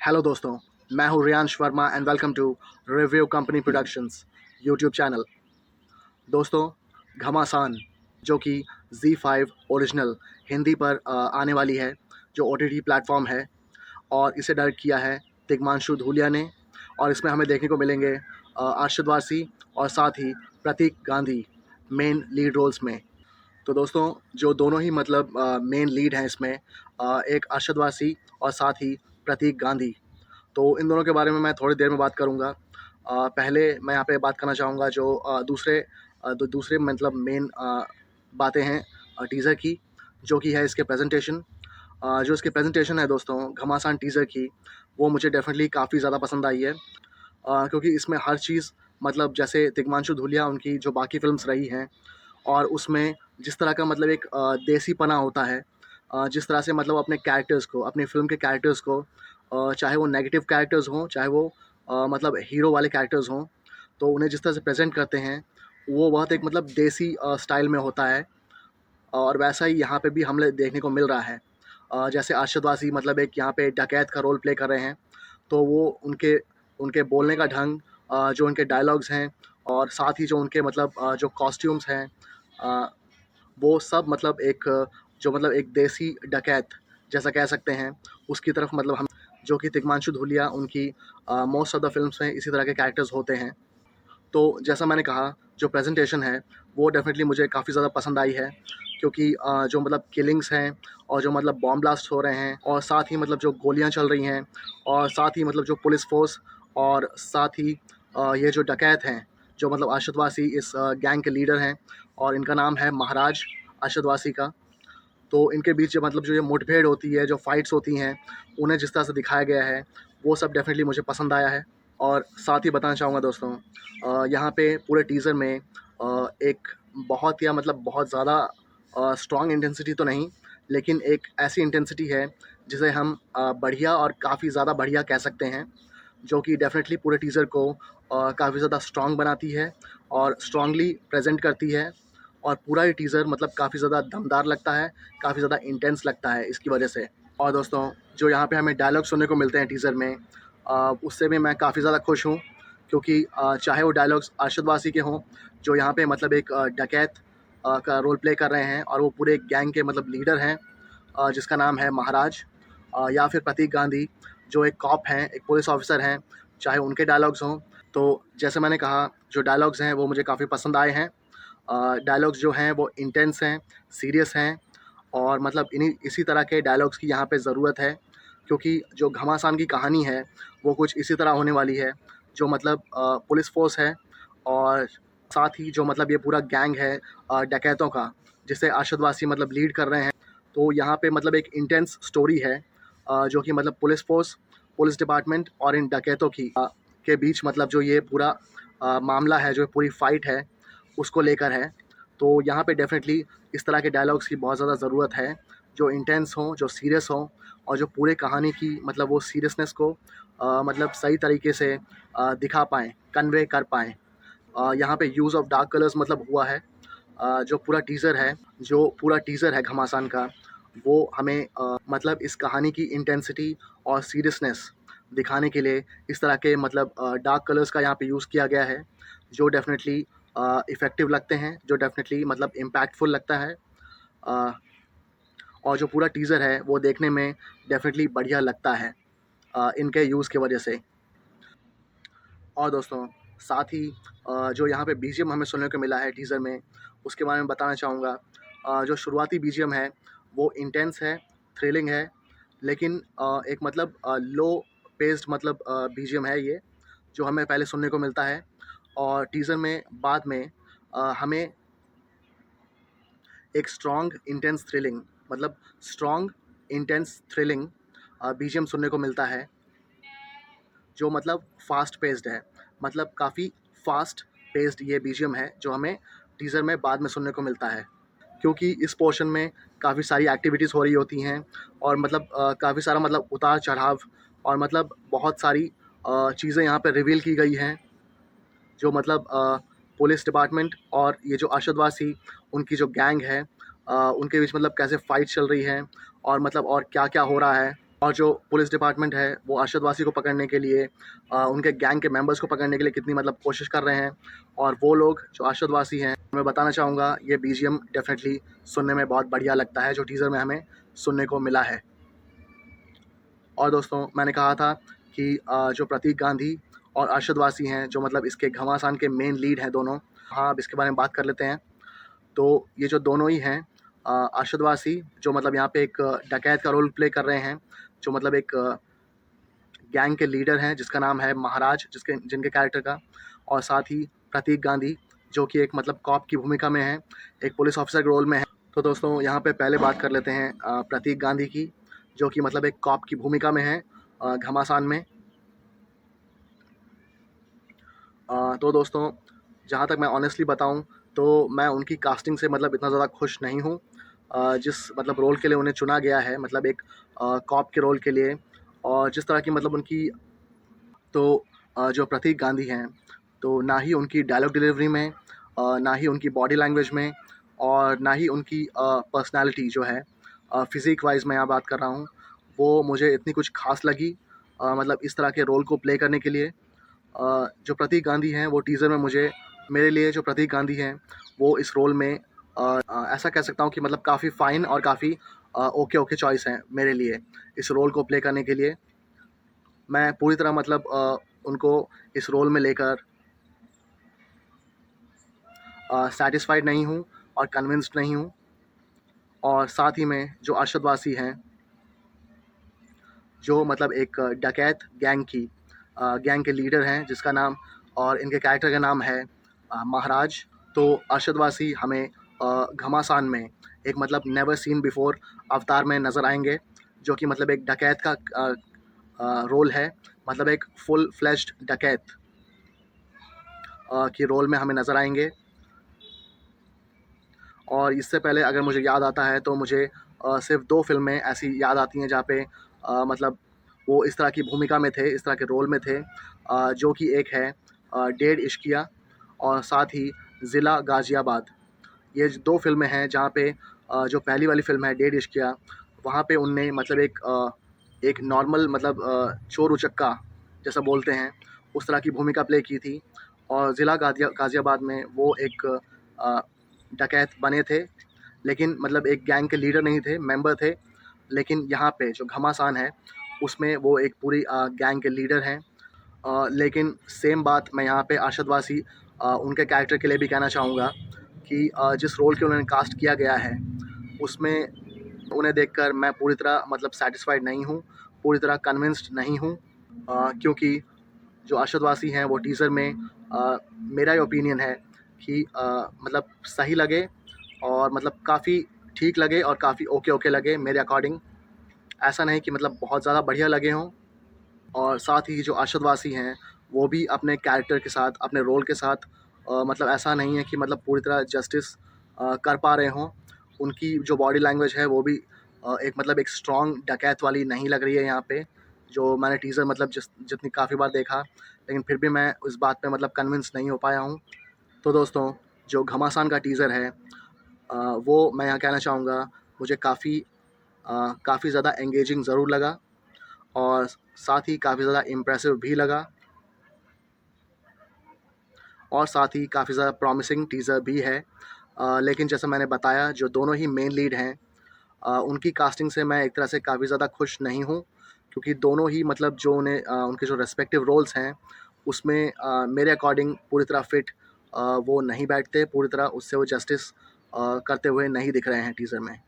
Hello दोस्तों, मैं हूँ Riyansh Verma and welcome to review company productions YouTube channel. दोस्तों, घमासान जो कि Z5 ओरिजिनल हिंदी पर आने वाली है, जो OTT प्लेटफॉर्म है, और इसे डायरेक्ट किया है तिग्मांशु धूलिया ने। और इसमें हमें देखने को मिलेंगे अरशद वारसी और साथ ही प्रतीक गांधी मेन लीड रोल्स में। तो दोस्तों, जो दोनों ही मतलब मेन लीड हैं इसमें, एक अरशद वारसी और साथ ही प्रतीक गांधी। तो इन दोनों के बारे में मैं थोड़ी देर में बात करूँगा। पहले मैं यहाँ पे बात करना चाहूँगा जो दूसरे मतलब मेन बातें हैं टीज़र की, जो कि है इसके प्रेजेंटेशन। जो इसकी प्रेजेंटेशन है दोस्तों, घमासान टीज़र की, वो मुझे डेफिनेटली काफ़ी ज़्यादा पसंद आई है। क्योंकि इसमें हर चीज़ मतलब जैसे तिग्मांशु धूलिया उनकी जो बाकी फ़िल्म्स रही हैं, और उसमें जिस तरह का मतलब एक देसीपना होता है, जिस तरह से मतलब अपने कैरेक्टर्स को, अपनी फ़िल्म के कैरेक्टर्स को, चाहे वो नेगेटिव कैरेक्टर्स हों, चाहे वो मतलब हीरो वाले कैरेक्टर्स हों, तो उन्हें जिस तरह से प्रेज़ेंट करते हैं, वो बहुत एक मतलब देसी स्टाइल में होता है। और वैसा ही यहाँ पे भी हमें देखने को मिल रहा है। जैसे अरशद वारसी मतलब एक यहाँ पे डकैत का रोल प्ले कर रहे हैं, तो वो उनके उनके बोलने का ढंग, जो उनके डायलॉग्स हैं, और साथ ही जो उनके मतलब जो कॉस्ट्यूम्स हैं, अ, वो सब मतलब जो मतलब एक देसी डकैत जैसा कह सकते हैं, उसकी तरफ मतलब हम, जो कि तिग्मांशु धूलिया उनकी मोस्ट ऑफ द फ़िल्म्स में इसी तरह के कैरेक्टर्स होते हैं। तो जैसा मैंने कहा, जो प्रेजेंटेशन है वो डेफ़िनेटली मुझे काफ़ी ज़्यादा पसंद आई है, क्योंकि जो मतलब किलिंग्स हैं, और जो मतलब बॉम्ब ब्लास्ट हो रहे हैं, और साथ ही मतलब जो गोलियाँ चल रही हैं, और साथ ही मतलब जो पुलिस फ़ोर्स, और साथ ही ये जो डकैत हैं, जो मतलब अरशद वारसी इस गैंग के लीडर हैं, और इनका नाम है महाराज अरशद वारसी का। तो इनके बीच जो मतलब जो ये मुठभेड़ होती है, जो फाइट्स होती हैं, उन्हें जिस तरह से दिखाया गया है, वो सब डेफ़िनेटली मुझे पसंद आया है। और साथ ही बताना चाहूँगा दोस्तों, यहाँ पे पूरे टीज़र में एक बहुत या मतलब बहुत ज़्यादा स्ट्रॉन्ग इंटेंसिटी तो नहीं, लेकिन एक ऐसी इंटेंसिटी है जिसे हम बढ़िया और काफ़ी ज़्यादा बढ़िया कह सकते हैं, जो कि डेफ़िनेटली पूरे टीज़र को काफ़ी ज़्यादा स्ट्रॉन्ग बनाती है और स्ट्रॉन्गली प्रेज़ेंट करती है। और पूरा ही टीज़र मतलब काफ़ी ज़्यादा दमदार लगता है, काफ़ी ज़्यादा इंटेंस लगता है इसकी वजह से। और दोस्तों, जो यहाँ पे हमें डायलॉग सुनने को मिलते हैं टीज़र में, उससे भी मैं काफ़ी ज़्यादा खुश हूँ, क्योंकि चाहे वो डायलॉग्स अरशद वारसी के हों, जो यहाँ पे मतलब एक डकैत का रोल प्ले कर रहे हैं, और वो पूरे गैंग के मतलब लीडर हैं, जिसका नाम है महाराज, या फिर प्रतीक गांधी, जो एक कॉप हैं, एक पुलिस ऑफिसर हैं, चाहे उनके डायलॉग्स हों। तो जैसे मैंने कहा, जो डायलॉग्स हैं वो मुझे काफ़ी पसंद आए हैं। डायलॉग्स जो हैं वो इंटेंस हैं, सीरियस हैं, और मतलब इसी तरह के डायलॉग्स की यहाँ पे ज़रूरत है, क्योंकि जो घमासान की कहानी है वो कुछ इसी तरह होने वाली है। जो मतलब पुलिस फ़ोर्स है, और साथ ही जो मतलब ये पूरा गैंग है डकैतों का, जिसे अरशद वारसी मतलब लीड कर रहे हैं। तो यहाँ पे मतलब एक इंटेंस स्टोरी है, जो कि मतलब पुलिस फ़ोर्स, पुलिस डिपार्टमेंट और इन डकैतों के बीच मतलब जो ये पूरा मामला है, जो पूरी फ़ाइट है, उसको लेकर है। तो यहाँ पे डेफ़िनेटली इस तरह के डायलॉग्स की बहुत ज़्यादा ज़रूरत है, जो इंटेंस हों, जो सीरियस हों, और जो पूरे कहानी की मतलब वो सीरियसनेस को मतलब सही तरीके से दिखा पाएँ, कन्वे कर पाएँ। यहाँ पे यूज़ ऑफ डार्क कलर्स मतलब हुआ है। जो पूरा टीज़र है घमासान का, वो हमें मतलब इस कहानी की इंटेंसिटी और सीरियसनेस दिखाने के लिए इस तरह के मतलब डार्क कलर्स का यहाँ पे यूज़ किया गया है, जो डेफ़िनेटली इफ़ेक्टिव लगते हैं, जो डेफ़िनेटली मतलब इम्पैक्टफुल लगता है। अ, और जो पूरा टीज़र है वो देखने में डेफ़िनेटली बढ़िया लगता है इनके यूज़ की वजह से। और दोस्तों, साथ ही जो यहाँ पे बीजीएम हमें सुनने को मिला है टीज़र में, उसके बारे में बताना चाहूँगा। जो शुरुआती बीजीएम है वो इंटेंस है, थ्रिलिंग है, लेकिन एक मतलब लो पेस्ड मतलब बीजीएम है ये, जो हमें पहले सुनने को मिलता है। और टीज़र में बाद में हमें एक स्ट्रॉन्ग इंटेंस थ्रिलिंग बीजीएम सुनने को मिलता है, जो मतलब फ़ास्ट पेस्ड है। मतलब काफ़ी फ़ास्ट पेस्ड ये बीजीएम है, जो हमें टीज़र में बाद में सुनने को मिलता है। क्योंकि इस पोर्शन में काफ़ी सारी एक्टिविटीज़ हो रही होती हैं, और मतलब काफ़ी सारा मतलब उतार-चढ़ाव, और मतलब बहुत सारी चीज़ें यहाँ पे रिवील की गई हैं, जो मतलब पुलिस डिपार्टमेंट और ये जो अरशद वारसी, उनकी जो गैंग है, उनके बीच मतलब कैसे फ़ाइट चल रही है, और मतलब और क्या-क्या हो रहा है। और जो पुलिस डिपार्टमेंट है वो अरशद वासी को पकड़ने के लिए उनके गैंग के मेंबर्स को पकड़ने के लिए कितनी मतलब कोशिश कर रहे हैं। और वो लोग जो अरशद वासी हैं, मैं बताना चाहूँगा ये बीजीएम डेफिनेटली सुनने में बहुत बढ़िया लगता है जो टीज़र में हमें सुनने को मिला है। और दोस्तों मैंने कहा था कि जो प्रतीक गांधी और अरशद वासी हैं जो मतलब इसके घमासान के मेन लीड हैं दोनों। हाँ, अब इसके बारे में बात कर लेते हैं। तो ये जो दोनों ही हैं, अरशद वासी जो मतलब यहाँ पे एक डकैत का रोल प्ले कर रहे हैं, जो मतलब एक गैंग के लीडर हैं जिसका नाम है महाराज, जिनके कैरेक्टर का। और साथ ही प्रतीक गांधी जो कि एक मतलब कॉप की भूमिका में है, एक पुलिस ऑफिसर के रोल में है। तो दोस्तों यहाँ पे पहले बात कर लेते हैं प्रतीक गांधी की, जो कि मतलब एक कॉप की भूमिका में है घमासान में। तो दोस्तों जहाँ तक मैं ऑनेस्टली बताऊँ तो मैं उनकी कास्टिंग से मतलब इतना ज़्यादा खुश नहीं हूँ। जिस मतलब रोल के लिए उन्हें चुना गया है, मतलब एक कॉप के रोल के लिए, और जिस तरह की मतलब उनकी तो जो प्रतीक गांधी हैं, तो ना ही उनकी डायलॉग डिलीवरी में, ना ही उनकी बॉडी लैंग्वेज में, और ना ही उनकी पर्सनालिटी जो है, फिज़िक वाइज मैं यहाँ बात कर रहा हूँ, वो मुझे इतनी कुछ खास लगी मतलब इस तरह के रोल को प्ले करने के लिए। जो प्रतीक गांधी हैं वो टीज़र में मेरे लिए जो प्रतीक गांधी हैं वो इस रोल में ऐसा कह सकता हूँ कि मतलब काफ़ी फ़ाइन और काफ़ी ओके ओके चॉइस हैं मेरे लिए इस रोल को प्ले करने के लिए। मैं पूरी तरह मतलब उनको इस रोल में लेकर सैटिस्फाइड नहीं हूँ और कन्विंस्ड नहीं हूँ। और साथ ही में जो अरशद वासी हैं, जो मतलब एक डकैत गैंग के लीडर हैं जिसका नाम और इनके कैरेक्टर का नाम है महाराज। तो अरशद वासी हमें घमासान में एक मतलब नेवर सीन बिफोर अवतार में नज़र आएंगे, जो कि मतलब एक डकैत का रोल है, मतलब एक फुल फ्लेश्ड डकैत की रोल में हमें नज़र आएंगे। और इससे पहले अगर मुझे याद आता है तो मुझे सिर्फ 2 फ़िल्में ऐसी याद आती हैं जहाँ पे मतलब वो इस तरह की भूमिका में थे, इस तरह के रोल में थे, जो कि एक है डेढ़ इश्किया और साथ ही ज़िला गाज़ियाबाद। ये 2 फ़िल्में हैं जहाँ पे जो पहली वाली फ़िल्म है डेढ़ इश्किया, वहाँ पे उनने मतलब एक नॉर्मल मतलब चोर उचक्का जैसा बोलते हैं, उस तरह की भूमिका प्ले की थी। और ज़िला गाज़ियाबाद में वो एक अ, डकैत बने थे, लेकिन मतलब एक गैंग के लीडर नहीं थे, मेंबर थे। लेकिन यहाँ पे जो घमासान है उसमें वो एक पूरी गैंग के लीडर हैं। लेकिन सेम बात मैं यहाँ पे अरशद वासी उनके कैरेक्टर के लिए भी कहना चाहूँगा कि जिस रोल के उन्होंने कास्ट किया गया है उसमें उन्हें देखकर मैं पूरी तरह मतलब सैटिस्फाइड नहीं हूँ, पूरी तरह कन्विंस्ड नहीं हूँ। क्योंकि जो अरशद वासी हैं वो टीज़र में मेरा ये ओपिनियन है कि मतलब सही लगे और मतलब काफ़ी ठीक लगे और काफ़ी ओके ओके लगे मेरे अकॉर्डिंग। ऐसा नहीं कि मतलब बहुत ज़्यादा बढ़िया लगे हों। और साथ ही जो अरशद वासी हैं वो भी अपने कैरेक्टर के साथ, अपने रोल के साथ मतलब ऐसा नहीं है कि मतलब पूरी तरह जस्टिस कर पा रहे हों। उनकी जो बॉडी लैंग्वेज है वो भी एक मतलब एक स्ट्रॉन्ग डकैत वाली नहीं लग रही है यहाँ पे, जो मैंने टीज़र मतलब जितनी काफ़ी बार देखा, लेकिन फिर भी मैं इस बात पे मतलब कन्विंस नहीं हो पाया हूँ। तो दोस्तों जो घमासान का टीज़र है वो मैं यहाँ कहना चाहूँगा मुझे काफ़ी ज़्यादा एंगेजिंग ज़रूर लगा और साथ ही काफ़ी ज़्यादा इम्प्रेसिव भी लगा, और साथ ही काफ़ी ज़्यादा प्रॉमिसिंग टीज़र भी है। लेकिन जैसा मैंने बताया जो दोनों ही मेन लीड हैं उनकी कास्टिंग से मैं एक तरह से काफ़ी ज़्यादा खुश नहीं हूँ, क्योंकि दोनों ही मतलब जो उनके जो रेस्पेक्टिव रोल्स हैं उसमें मेरे अकॉर्डिंग पूरी तरह फिट वो नहीं बैठते, पूरी तरह उससे वो जस्टिस करते हुए नहीं दिख रहे हैं टीज़र में।